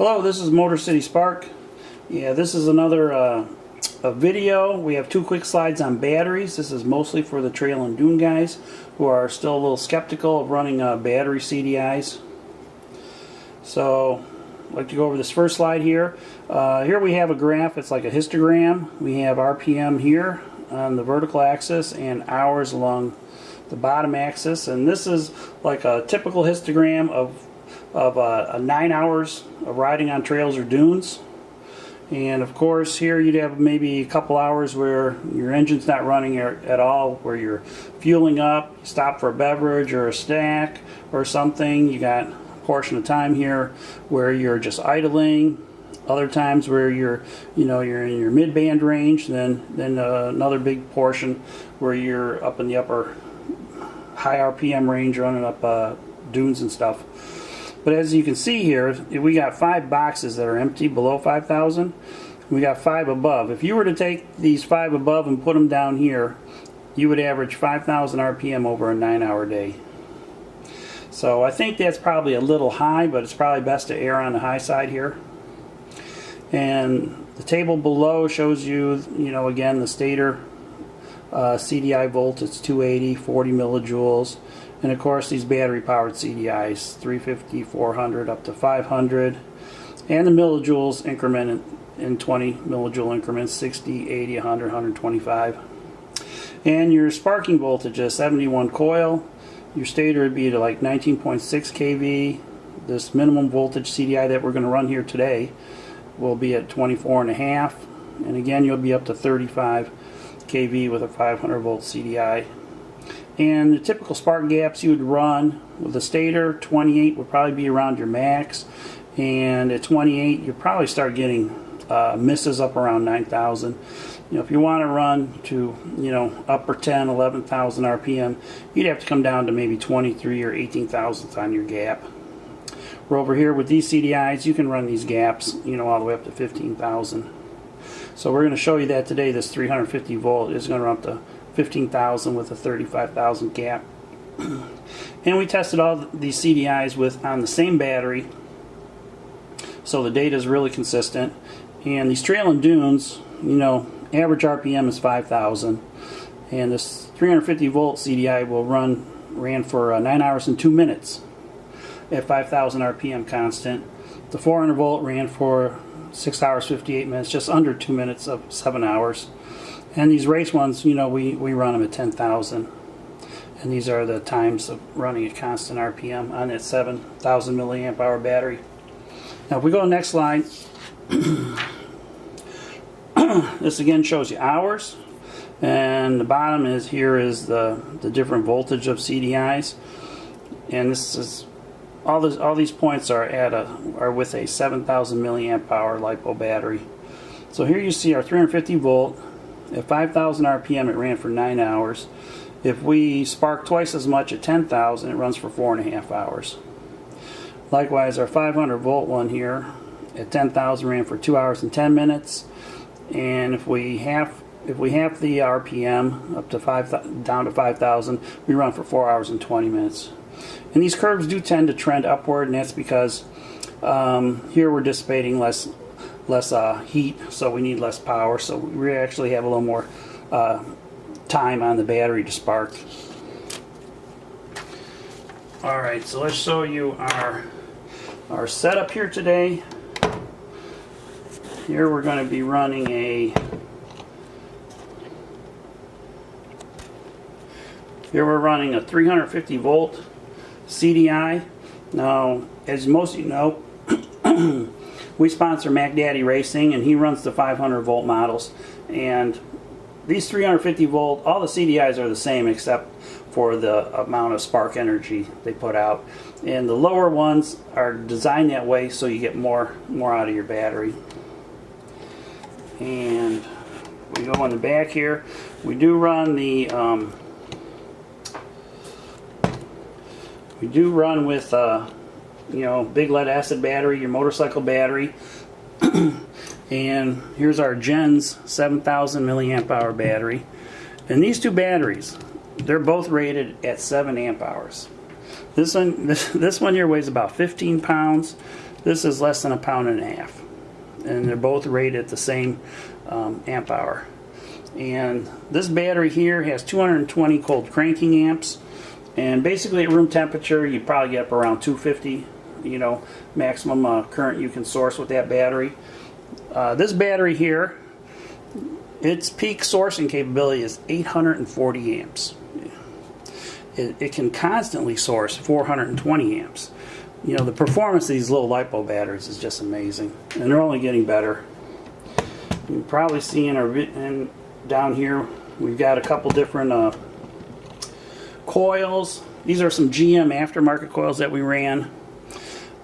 Hello, this is Motor City Spark. Yeah, this is another a video. We have two quick slides on batteries. This is mostly for the trail and dune guys who are still a little skeptical of running battery CDIs. So I'd like to go over this first slide here. Here we have a graph. It's like a histogram. We have RPM here on the vertical axis and hours along the bottom axis, and this is like a typical histogram of 9 hours of riding on trails or dunes. And of course here you'd have maybe a couple hours where your engine's not running at all, where you're fueling up, stop for a beverage or a snack or something. You got a portion of time here where you're just idling, other times where you're in your mid-band range, then another big portion where you're up in the upper high RPM range running up dunes and stuff. But as you can see here, we got 5 boxes that are empty below 5,000. We got 5 above. If you were to take these 5 above and put them down here, you would average 5,000 RPM over a 9-hour day. So I think that's probably a little high, but it's probably best to err on the high side here. And the table below shows you, again, the stator CDI volt. It's 280, 40 millijoules. And of course these battery powered CDIs, 350, 400 up to 500, and the millijoules increment in 20 millijoule increments, 60, 80, 100, 125. And your sparking voltage is 71 coil. Your stator would be to like 19.6 kV. This minimum voltage CDI that we're going to run here today will be at 24.5, and again you'll be up to 35 kV with a 500 volt CDI. And the typical spark gaps you would run with the stator, 28 would probably be around your max, and at 28 you probably start getting misses up around 9,000. If you want to run to upper 10, 11,000 RPM, you'd have to come down to maybe 23 or 18 thousandths on your gap. We're over here with these CDIs, you can run these gaps all the way up to 15,000. So we're going to show you that today. This 350 volt is going to run up to 15,000 with a 35,000 gap. And we tested all these CDIs on the same battery, so the data is really consistent. And these trail and dunes, average RPM is 5,000, and this 350 volt CDI ran for 9 hours and 2 minutes at 5,000 RPM constant. The 400 volt ran for 6 hours 58 minutes, just under 2 minutes of 7 hours. And these race ones, we run them at 10,000. And these are the times of running at constant RPM on that 7,000 milliamp hour battery. Now if we go to the next slide, this again shows you hours. And the bottom is the different voltage of CDIs. And this is all these points are with a 7,000 milliamp hour LiPo battery. So here you see our 350 volt. At 5,000 RPM it ran for 9 hours. If we spark twice as much at 10,000, it runs for 4.5 hours. Likewise, our 500 volt one here at 10,000 ran for 2 hours and 10 minutes. And if we half the RPM up to down to 5,000, we run for 4 hours and 20 minutes. And these curves do tend to trend upward, and that's because here we're dissipating less heat, so we need less power, so we actually have a little more time on the battery to spark. Alright, so let's show you our setup here today. Here we're going to be running we're running a 350 volt CDI. Now, as most of you know, we sponsor Mac Daddy Racing, and he runs the 500 volt models. And these 350 volt, all the CDIs are the same except for the amount of spark energy they put out. And the lower ones are designed that way so you get more out of your battery. And we go in the back here. We do run with big lead acid battery, your motorcycle battery. And here's our Gens 7,000 milliamp hour battery. And these two batteries, they're both rated at 7 amp hours. This one here weighs about 15 pounds. This is less than 1.5 pounds, and they're both rated at the same amp hour. And this battery here has 220 cold cranking amps, and basically at room temperature you probably get up around 250, you know, maximum current you can source with that battery. This battery here, its peak sourcing capability is 840 amps. It can constantly source 420 amps. You know, the performance of these little LiPo batteries is just amazing, and they're only getting better. You can probably see down here we've got a couple different coils. These are some GM aftermarket coils that we ran.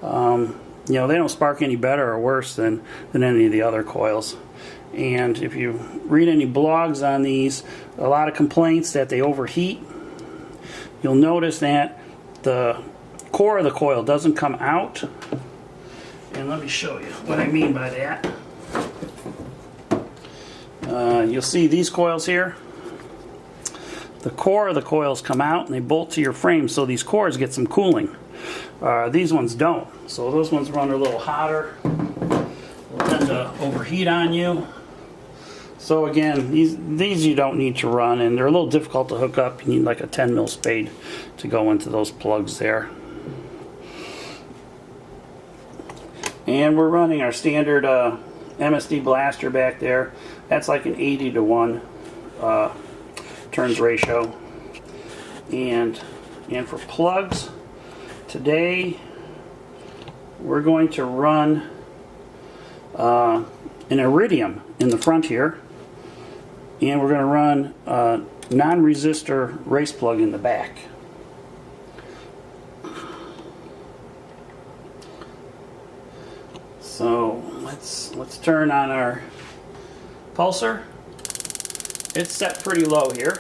You know, they don't spark any better or worse than any of the other coils. And if you read any blogs on these, a lot of complaints that they overheat. You'll notice that the core of the coil doesn't come out. And let me show you what I mean by that. You'll see these coils here. The core of the coils come out and they bolt to your frame, so these cores get some cooling. These ones don't. So those ones run a little hotter. They'll tend to overheat on you. So again, these you don't need to run, and they're a little difficult to hook up. You need like a 10 mil spade to go into those plugs there. And we're running our standard MSD blaster back there. That's like an 80-to-1 turns ratio. And for plugs, today we're going to run an iridium in the front here, and we're going to run a non-resistor race plug in the back. So let's turn on our pulsar. It's set pretty low here.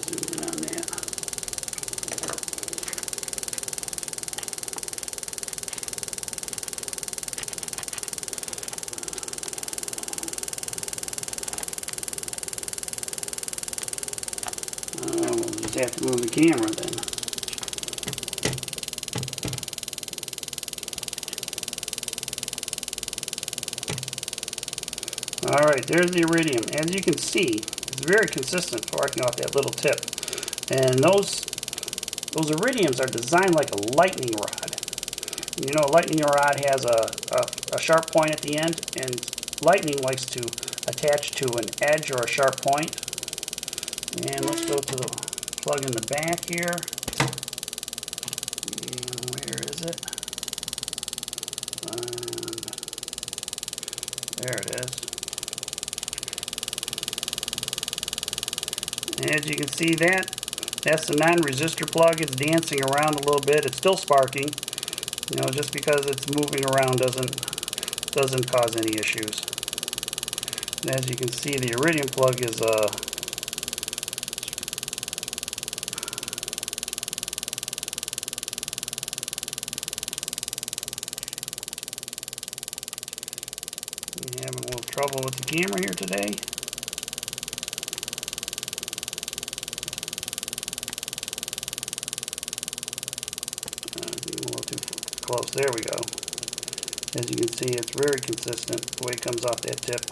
Zoom in on that. Oh, we'll just have to move the camera then. Alright, there's the iridium. As you can see, it's very consistent sparking off that little tip. And those iridiums are designed like a lightning rod. You know, a lightning rod has a sharp point at the end, and lightning likes to attach to an edge or a sharp point. And let's go to the plug in the back here. And where is it? There it is. And as you can see, that's the non-resistor plug. It's dancing around a little bit. It's still sparking. You know, just because it's moving around doesn't cause any issues. And as you can see, the iridium plug is having a little trouble with the camera here today. A little too close. There we go. As you can see, it's very consistent the way it comes off that tip.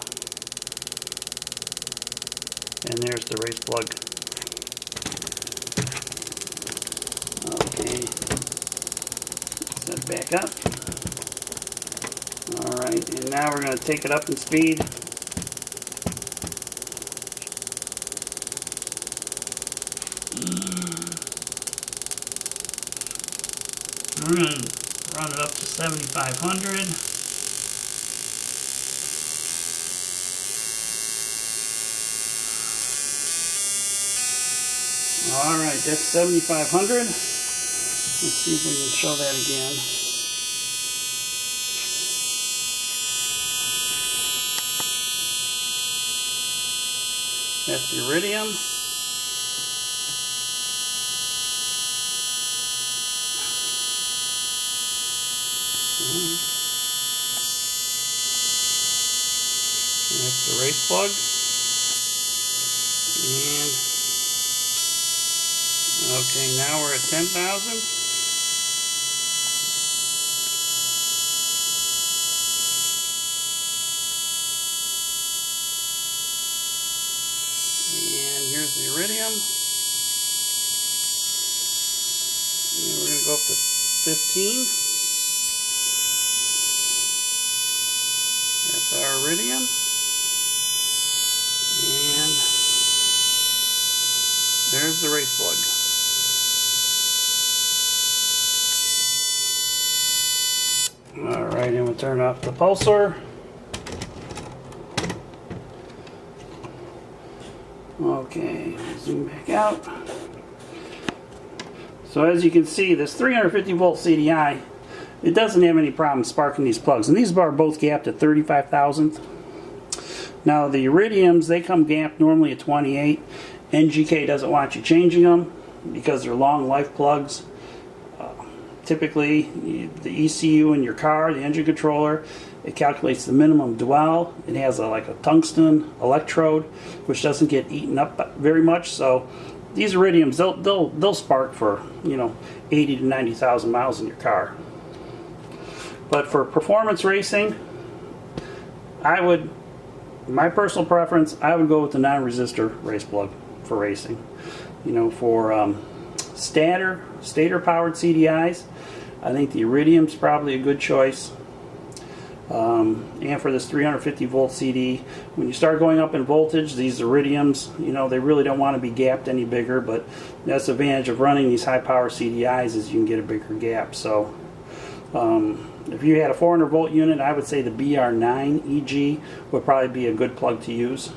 And there's the race plug. Okay. Set back up. Alright, and now we're going to take it up in speed. We're going to run it up to 7,500. Alright, that's 7,500. Let's see if we can show that again. That's the iridium. That's the race plug. And Okay, now we're at 10,000. And here's the iridium. And we're going to go up to 15. That's our iridium. And there's the race plug. Alright, and we'll turn off the pulsar. Okay, zoom back out. So as you can see, this 350 volt CDI, it doesn't have any problem sparking these plugs. And these are both gapped at 35 thousandths. Now the iridiums, they come gapped normally at 28. NGK doesn't want you changing them because they're long life plugs. Typically, the ECU in your car, the engine controller, it calculates the minimum dwell. It has like a tungsten electrode, which doesn't get eaten up very much. So these iridiums, they'll spark for 80 to 90,000 miles in your car. But for performance racing, my personal preference, I would go with the non-resistor race plug for racing. For stator powered CDIs, I think the iridium's probably a good choice. And for this 350 volt CD, when you start going up in voltage, these iridiums, they really don't want to be gapped any bigger, but that's the advantage of running these high power CDIs is you can get a bigger gap. So if you had a 400 volt unit, I would say the BR9 EG would probably be a good plug to use.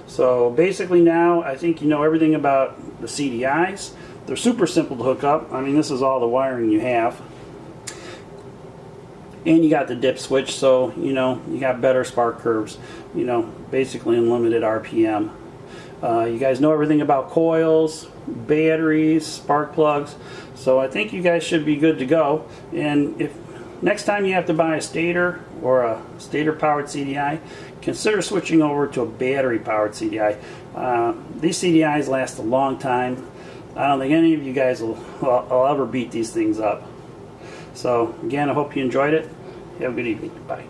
So basically now I think you know everything about the CDIs. They're super simple to hook up. I mean, this is all the wiring you have. And you got the dip switch, so you got better spark curves, basically unlimited RPM. You guys know everything about coils, batteries, spark plugs, so I think you guys should be good to go. And if next time you have to buy a stator or a stator powered CDI, consider switching over to a battery powered CDI. These CDIs last a long time. I don't think any of you guys will ever beat these things up. So again, I hope you enjoyed it. Have a good evening. Bye.